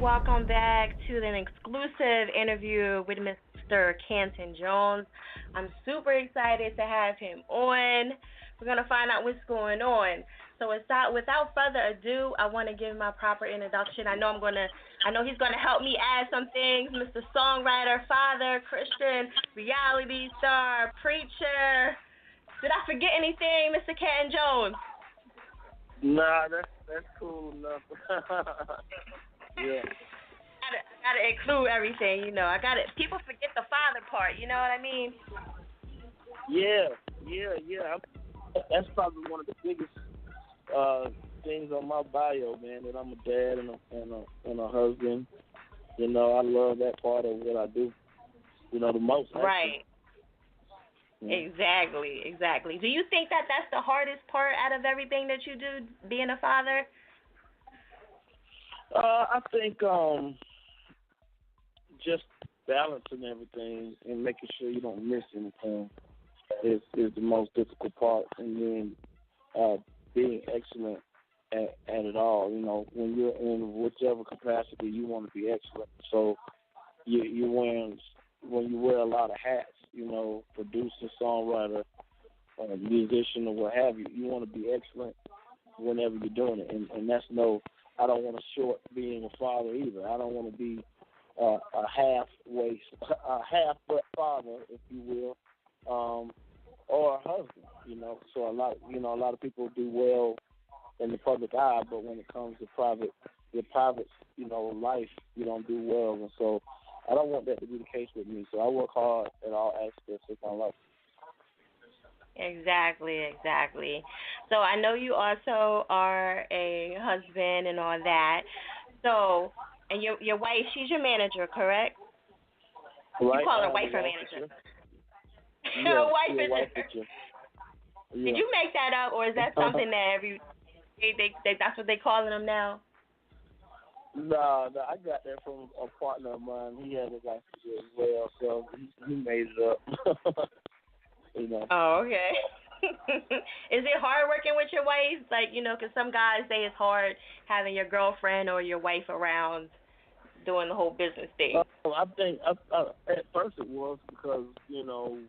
welcome back to an exclusive interview with Mr. Canton Jones. I'm super excited to have him on. We're going to find out what's going on. So without further ado, I want to give my proper introduction. I know he's going to help me add some things. Mr. Songwriter, father, Christian, reality star, preacher. Did I forget anything, Mr. Canton Jones? Nah, that's cool enough. Yeah. Gotta include everything, you know. People forget the father part, you know what I mean? Yeah. That's probably one of the biggest things on my bio, man. That I'm a dad and a husband. You know, I love that part of what I do. You know, the most. Actually. Right. Yeah. Exactly. Do you think that that's the hardest part out of everything that you do, being a father? I think just balancing everything and making sure you don't miss anything is the most difficult part, and then being excellent at it all. You know, when you're in whichever capacity you want to be excellent. So when you wear a lot of hats, you know, producer, songwriter, musician, or what have you, you want to be excellent whenever you're doing it, and that's no. I don't want to short being a father either. I don't want to be a half butt father, if you will, or a husband. You know, so a lot of people do well in the public eye, but when it comes to your private, you know, life, you don't do well. And so I don't want that to be the case with me. So I work hard at all aspects of my life. Exactly. So I know you also are a husband and all that. So, and your wife, she's your manager, correct? Right. You call her wife or manager? Yeah, Her wife is your. Yeah. Did you make that up, or is that something that that's what they calling them now? No, I got that from a partner of mine. He had a wife as well, so he made it up. You know. Oh, okay. Is it hard working with your wife? Like, you know, because some guys say it's hard having your girlfriend or your wife around doing the whole business thing. I think at first it was because, you know,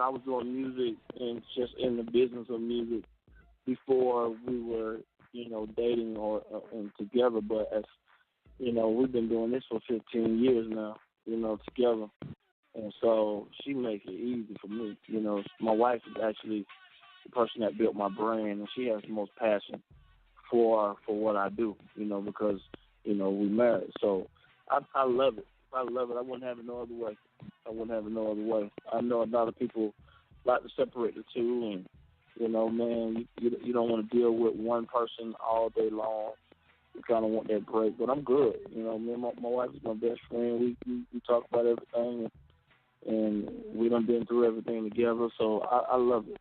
I was doing music and just in the business of music before we were, you know, dating or and together. But as you know, we've been doing this for 15 years now, you know, together. And so she makes it easy for me. You know, my wife is actually the person that built my brand, and she has the most passion for what I do, you know, because, you know, we married. So I love it. I wouldn't have it no other way. I know a lot of people like to separate the two, and, you know, man, you don't want to deal with one person all day long. You kind of want that break, but I'm good. You know, me and my wife is my best friend. We talk about everything, and we done been through everything together, so I love it.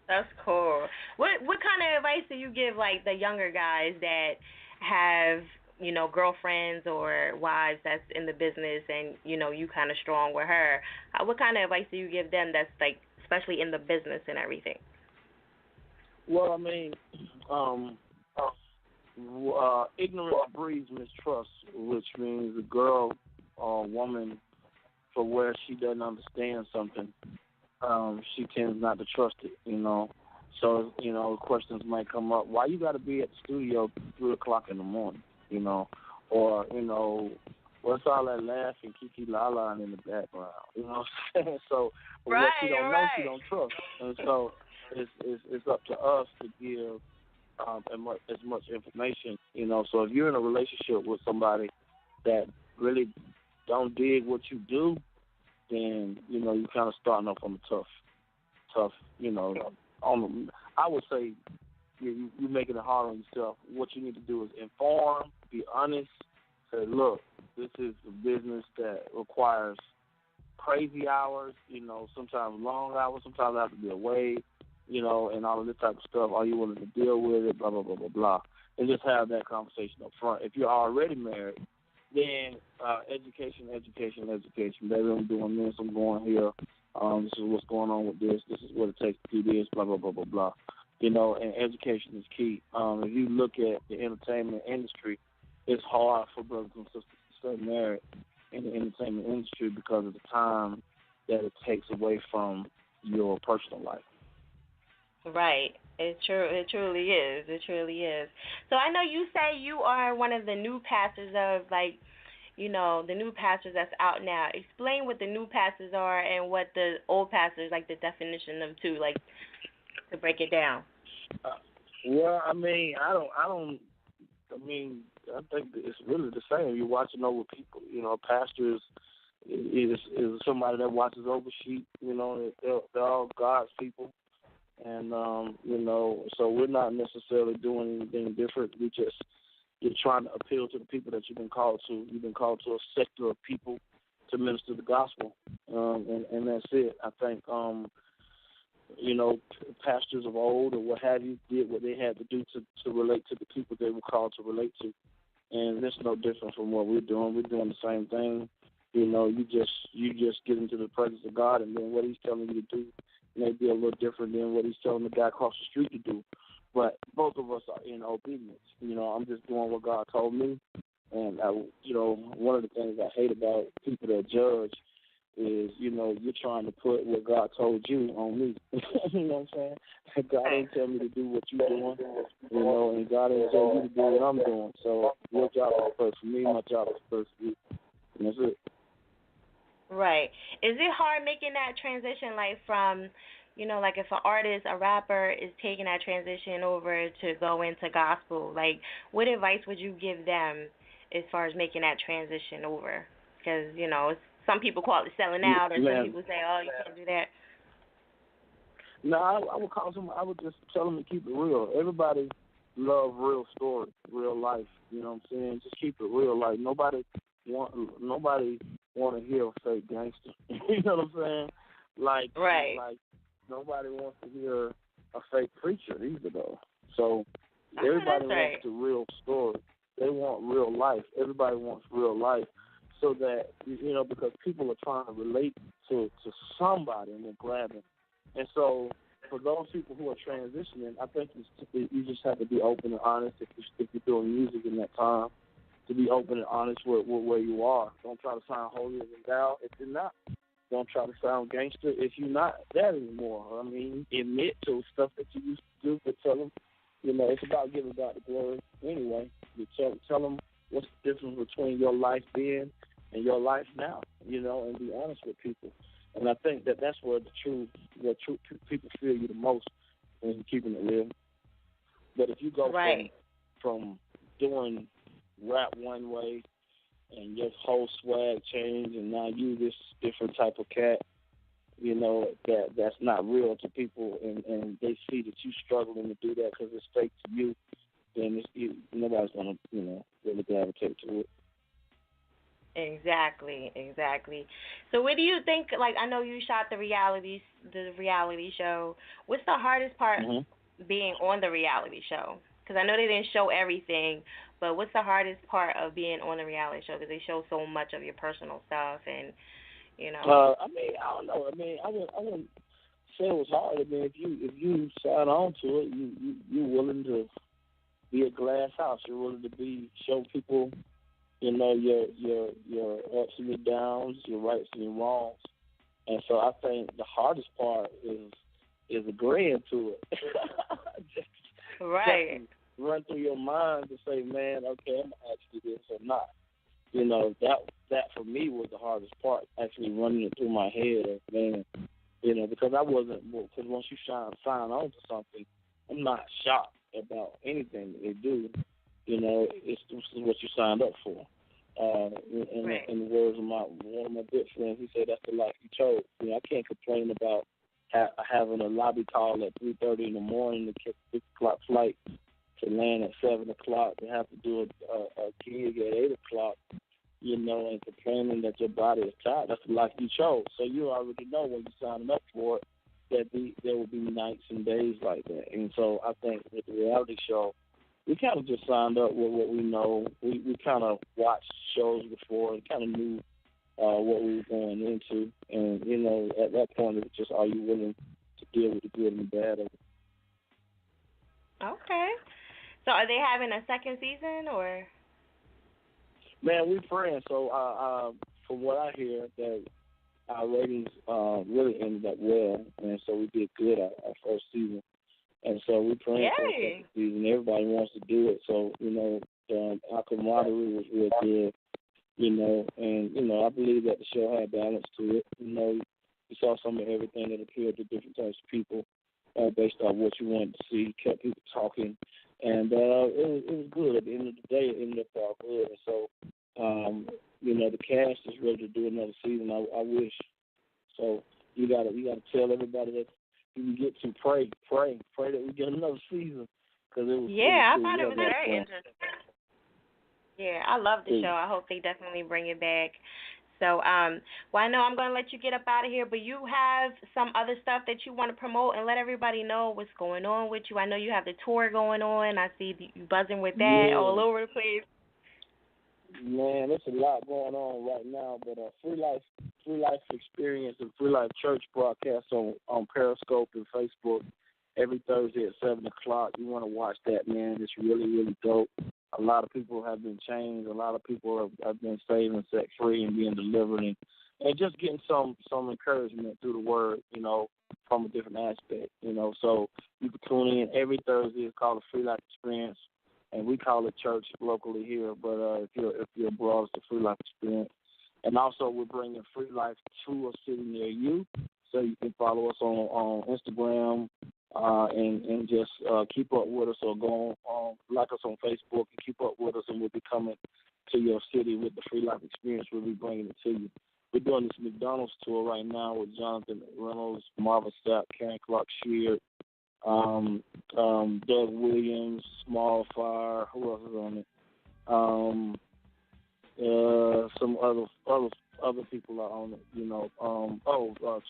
That's cool. What kind of advice do you give, like, the younger guys that have, you know, girlfriends or wives that's in the business and, you know, you kind of strong with her? What kind of advice do you give them that's, like, especially in the business and everything? Well, I mean, ignorance breeds mistrust, which means a girl or woman, for where she doesn't understand something, she tends not to trust it, you know. So, you know, questions might come up. Why you got to be at the studio 3 o'clock in the morning, you know? Or, you know, what's all that laughing, kiki la in the background, you know what I'm saying? So, what she don't know, she don't trust. And so it's up to us to give as much information, you know. So if you're in a relationship with somebody that really don't dig what you do, then, you know, you kind of starting off on the tough, you know. I would say you're making it hard on yourself. What you need to do is inform, be honest, say, look, this is a business that requires crazy hours, you know, sometimes long hours, sometimes I have to be away, you know, and all of this type of stuff. Are you willing to deal with it, blah, blah, blah, blah, blah. And just have that conversation up front. If you're already married, then education. Baby, I'm doing this, I'm going here. This is what's going on with this. This is what it takes to do this, blah, blah, blah, blah, blah. You know, and education is key. If you look at the entertainment industry, it's hard for brothers and sisters to stay married in the entertainment industry because of the time that it takes away from your personal life. Right. It truly is. It truly is. So I know you say you are one of the new pastors of, like, you know, the new pastors that's out now. Explain what the new pastors are and what the old pastors, like the definition of two, like, to break it down. Well, I mean, I mean, I think it's really the same. You're watching over people. You know, pastors is somebody that watches over sheep. You know, they're all God's people. And, you know, so we're not necessarily doing anything different. You're trying to appeal to the people that you've been called to. You've been called to a sector of people to minister the gospel. And that's it. I think, you know, pastors of old or what have you did what they had to do to relate to the people they were called to relate to. And it's no different from what we're doing. We're doing the same thing. You know, you just get into the presence of God, and then what he's telling you to do may be a little different than what he's telling the guy across the street to do. But both of us are in obedience. You know, I'm just doing what God told me. And, you know, one of the things I hate about people that judge is, you know, you're trying to put what God told you on me. You know what I'm saying? God ain't tell me to do what you're doing, you know, and God ain't tell you to do what I'm doing. So your job is first for me, my job is first for you. And that's it. Right. Is it hard making that transition, like from, you know, like if an artist, a rapper is taking that transition over to go into gospel, like what advice would you give them as far as making that transition over? Because, you know, some people call it selling out, or some people say, oh, you can't do that. No, I would just tell them to keep it real. Everybody love real stories, real life. You know what I'm saying? Just keep it real. Like nobody want to hear a fake gangster. You know what I'm saying? Like, right. Like nobody wants to hear a fake preacher either, though. So everybody wants the real story. They want real life. Everybody wants real life, so that, you know, because people are trying to relate to somebody and they're grabbing. And so for those people who are transitioning, I think you just have to be open and honest if you're doing music in that time, to be open and honest with where you are. Don't try to sound holier than thou if you're not. Don't try to sound gangster if you're not that anymore. I mean, admit to stuff that you used to do, but tell them, you know, it's about giving God the glory anyway. You tell them what's the difference between your life then and your life now, you know, and be honest with people. And I think that's where true people feel you the most, when you're keeping it real. But if you go from doing rap one way and your whole swag changed and now you this different type of cat, you know, that's not real to people, and they see that you struggling to do that because it's fake to you, then nobody's going to, you know, really gravitate to it. Exactly. So what do you think, like, I know you shot the reality show. What's the hardest part being on the reality show? Because I know they didn't show everything, but what's the hardest part of being on the reality show? Because they show so much of your personal stuff, and, you know. I mean, I don't know. I mean, I wouldn't say it was hard. I mean, if you sign on to it, you're willing to be a glass house. You're willing to show people, you know, your ups and your downs, your rights and your wrongs. And so I think the hardest part is agreeing to it. Just run through your mind to say, man, okay, I'm actually this or not. You know, that for me was the hardest part, actually running it through my head of, man, you know, because because once you sign on to something, I'm not shocked about anything that they do. You know, this is what you signed up for. In the words of one of my good friends, he said that's the life you chose. You know, I can't complain about having a lobby call at 3:30 in the morning to catch a 6 o'clock flight to land at 7 o'clock, to have to do a gig at 8 o'clock, you know, and complaining that your body is tired. That's the life you chose. So you already know when you're signing up for it that there will be nights and days like that. And so I think with the reality show, we kind of just signed up with what we know. We kind of watched shows before and kind of knew what we were going into. And, you know, at that point, it's just, are you willing to deal with the good and the bad of it? Okay. So are they having a second season or? Man, we praying. So, from what I hear, that our ratings really ended up well, and so we did good our first season. And so we're praying for the second season. Everybody wants to do it. So, our camaraderie was real good, and, I believe that the show had balance to it. You saw some of everything that appealed to different types of people based on what you wanted to see, kept people talking. And it was good. At the end of the day, it ended up all good. And so, the cast is ready to do another season. I wish. So you gotta tell everybody that you get to pray that we get another season. Cause it was I cool. thought it was very interesting. Yeah, I love the show. I hope they definitely bring it back. So, I know I'm going to let you get up out of here, but you have some other stuff that you want to promote and let everybody know what's going on with you. I know you have the tour going on. I see you buzzing with that all over the place. Man, there's a lot going on right now, but Free Life Experience and Free Life Church broadcast on Periscope and Facebook every Thursday at 7 o'clock. You want to watch that, man. It's really, really dope. A lot of people have been changed. A lot of people have been saved and set free and being delivered and just getting some encouragement through the word, from a different aspect, So you can tune in every Thursday. It's called the Free Life Experience, and we call it church locally here. But if you're abroad, it's the Free Life Experience. And also we're bringing Free Life to a city near you, so you can follow us on Instagram. And just keep up with us, or go on, like us on Facebook and keep up with us, and we'll be coming to your city with the Free Life Experience. We'll be bringing it to you. We're doing this McDonald's tour right now with Jonathan Reynolds, Marvin Sapp, Karen Clark Sheard, Doug Williams, Small Fire. Who else is on it? Some other people are on it.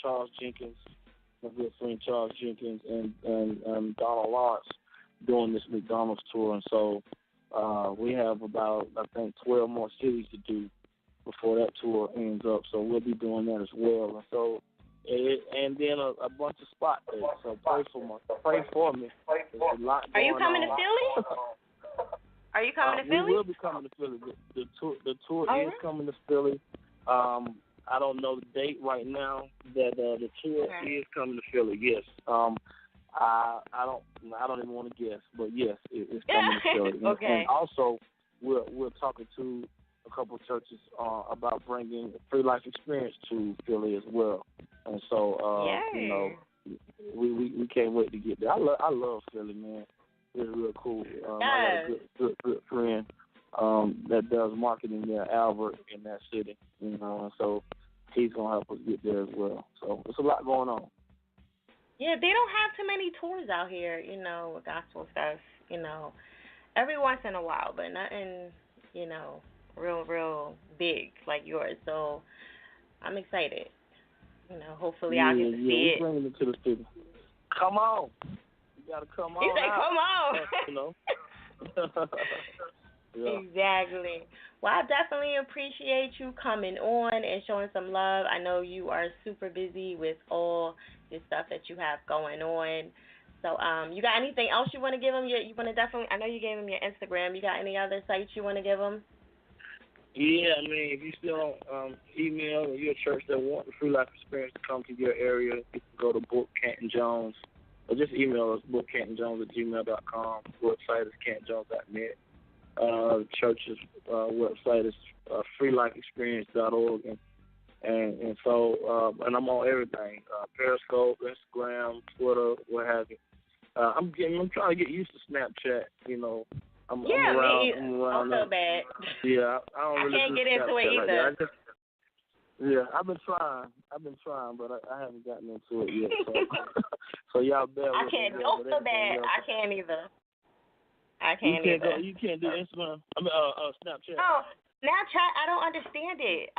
Charles Jenkins. My good friend Charles Jenkins and Donald Lawrence doing this McDonald's tour. And so we have about, I think, 12 more cities to do before that tour ends up. So we'll be doing that as well. And so, and then a bunch of spot dates. So pray for me. There's a lot going on. Are you coming to Philly? Are you coming to Philly? We will be coming to Philly. The tour is coming to Philly. I don't know the date right now that the tour is coming to Philly. Yes, I don't even want to guess, but yes, it's coming to Philly. Okay. And also, we're talking to a couple of churches about bringing Free Life Experience to Philly as well. And so, we can't wait to get there. I love Philly, man. It's real cool. I got a good friend that does marketing there, Albert, in that city, and so he's going to help us get there as well. So there's a lot going on. Yeah, they don't have too many tours out here, with gospel stuff, every once in a while, but nothing, real big like yours. So I'm excited. Hopefully I'll get to see it. We're bringing it to the city. Come on. You got to come on. He said, come on. Yeah. Exactly. Well, I definitely appreciate you coming on and showing some love. I know you are super busy with all the stuff that you have going on. So, you got anything else you want to give them? You want to definitely, I know you gave them your Instagram. You got any other sites you want to give them? Yeah, if you still email or you're a church that want the Free Life Experience to come to your area, you can go to Book Canton Jones, or just email us, bookcantonjones@gmail.com. Website is cantonjones.net. Church's website is freelifeexperience.org, and so I'm on everything, Periscope, Instagram, Twitter, what have you. I'm trying to get used to Snapchat. I'm around. I'm so bad. Yeah, I can't get into it either. I've been trying, but I haven't gotten into it yet. So y'all bear with me. I can't go so bad. I can't either. You can't do Instagram. Snapchat. Oh, Snapchat, I don't understand it.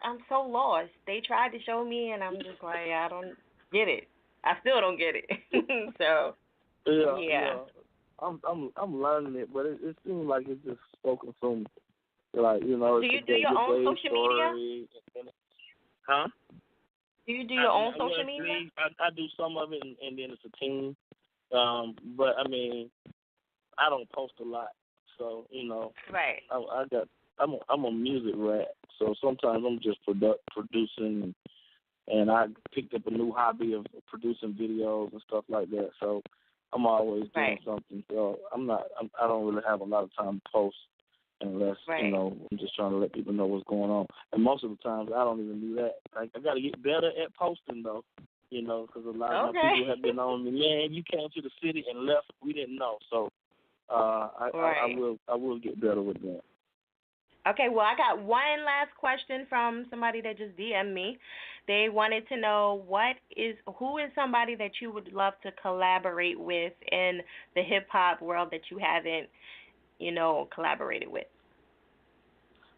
I'm so lost. They tried to show me, and I'm just like, I don't get it. I still don't get it. So, yeah. I'm learning it, but it seems like it's just spoken from, like, Do you do your own social media? Huh? Do you do your own social media? I do some of it, and then it's a team. But I mean, I don't post a lot, so Right. I'm a music rat, so sometimes I'm just producing, and I picked up a new hobby of producing videos and stuff like that. So I'm always doing something. So I don't really have a lot of time to post unless I'm just trying to let people know what's going on. And most of the times I don't even do that. I got to get better at posting though. Because a lot of my people have been on me. Man, you came to the city and left. We didn't know. So I will get better with that. Okay, well, I got one last question from somebody that just DM'd me. They wanted to know who is somebody that you would love to collaborate with in the hip hop world that you haven't, collaborated with.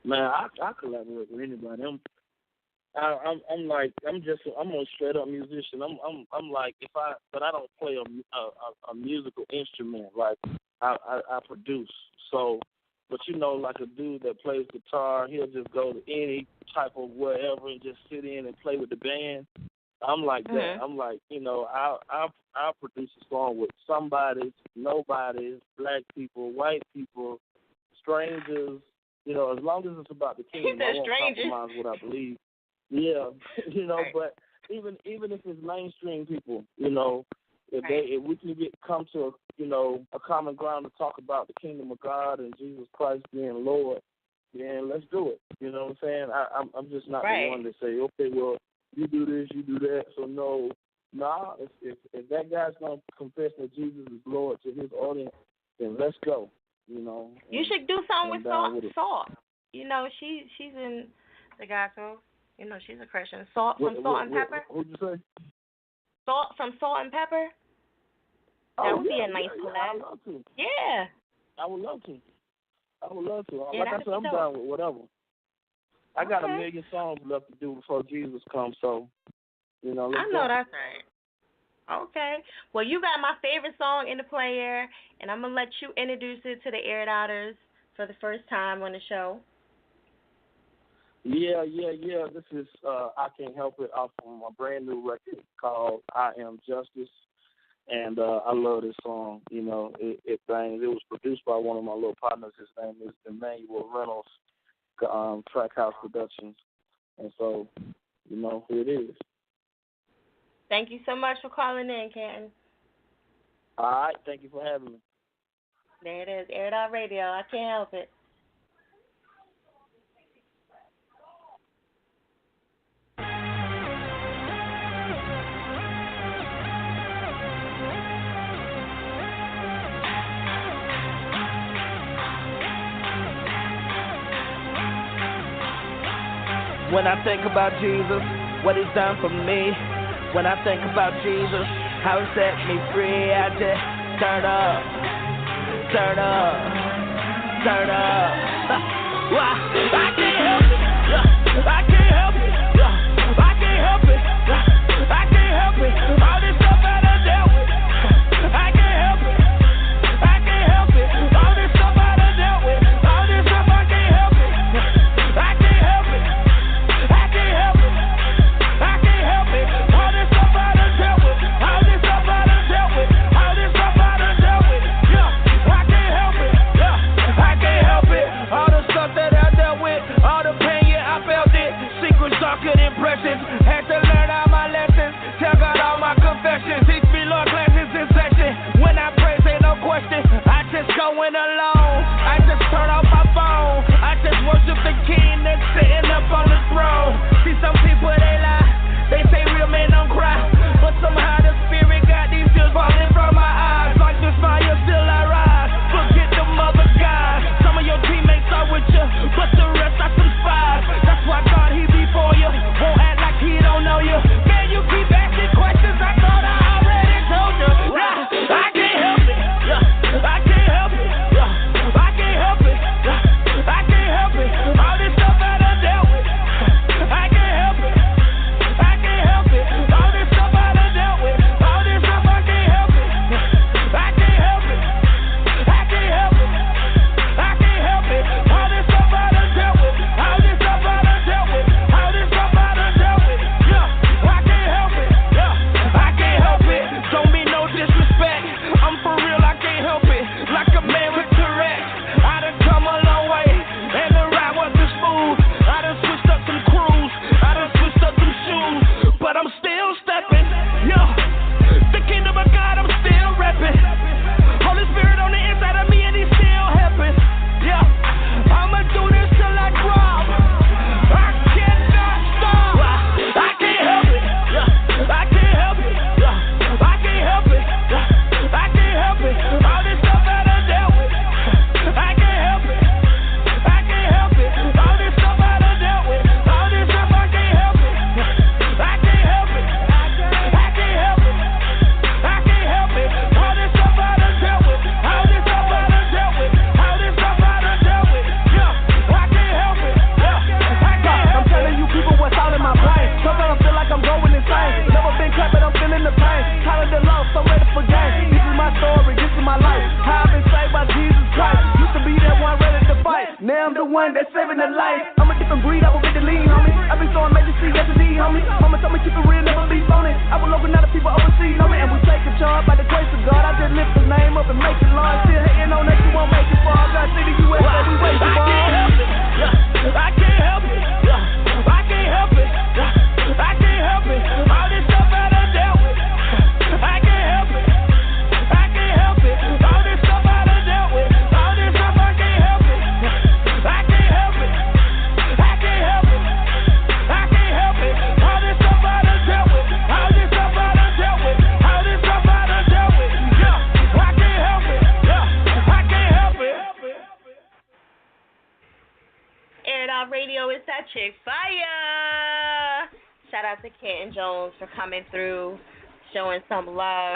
Man, I collaborate with anybody. I'm a straight up musician. I'm like but I don't play a musical instrument. Like I produce. So, but like a dude that plays guitar, he'll just go to any type of wherever and just sit in and play with the band. I'm like that. I'm like, I'll produce a song with somebody, nobody, black people, white people, strangers. As long as it's about the kingdom, I won't compromise what I believe. Yeah, but even if it's mainstream people, if we can come to a common ground to talk about the kingdom of God and Jesus Christ being Lord, then let's do it. You know what I'm saying? I'm just not the one to say, okay, well, you do this, you do that. So if that guy's gonna confess that Jesus is Lord to his audience, then let's go. You should do something with Salt. She's in the gospel. She's a Christian. Salt from Salt and Pepper. What'd you say? Salt from Salt and Pepper. That would be a nice collab. I would love to. Yeah. I would love to. Yeah, like I said, I'm down with whatever. I got a million songs left to do before Jesus comes, so, let's go. I know that's right. Okay. Well, you got my favorite song in the player, and I'm going to let you introduce it to the Air It Outers for the first time on the show. Yeah. This is I Can't Help It off of my brand new record called I Am Justice. And I love this song. It bangs. It was produced by one of my little partners. His name is Emmanuel Reynolds, Trackhouse Productions. And so, here it is. Thank you so much for calling in, Canton. All right. Thank you for having me. There it is. Air It Out Radio. I Can't Help It. When I think about Jesus, what he's done for me. When I think about Jesus, how he set me free, I just turn up. Why? I can't help it. I can't help it. I can't help it. I can't help it. All this stuff I done dealt with. I can't help it. I can't help it. All this stuff I done dealt with. All this stuff I can't help it. I can't help it. I can't help it. I can't help it. All this stuff I done dealt with. All this stuff I done dealt with. All this stuff I done dealt with. Yeah, I can't help it. Yeah, I can't help it. All the stuff that I dealt with, all the pain, yeah, I felt it. one that's saving a life. I'm a different breed, I was with the lean, homie. I been throwing major C, yes, D, homie. Mama told me keep it real, never be phony. I was local, now the people overseas, homie. And we take a charge by the grace of God. I just lift his name up and make it large. Still hating on that, you won't make it far. God see the U.S., we wait for all. I can't help it. I can't help it. I can't help it. All this stuff I done dealt with. I can't help it. I can't help it. All this stuff I done dealt with. All this stuff I can't help it. I can't help it. I can't help it. I can't help it. All this stuff I done dealt with. All this stuff I done dealt with. All this stuff I done dealt with. Yeah, I can't help it. Yeah, I can't help it. Air It Out Radio is that chick fire. Shout out to Canton Jones for coming through, showing some love.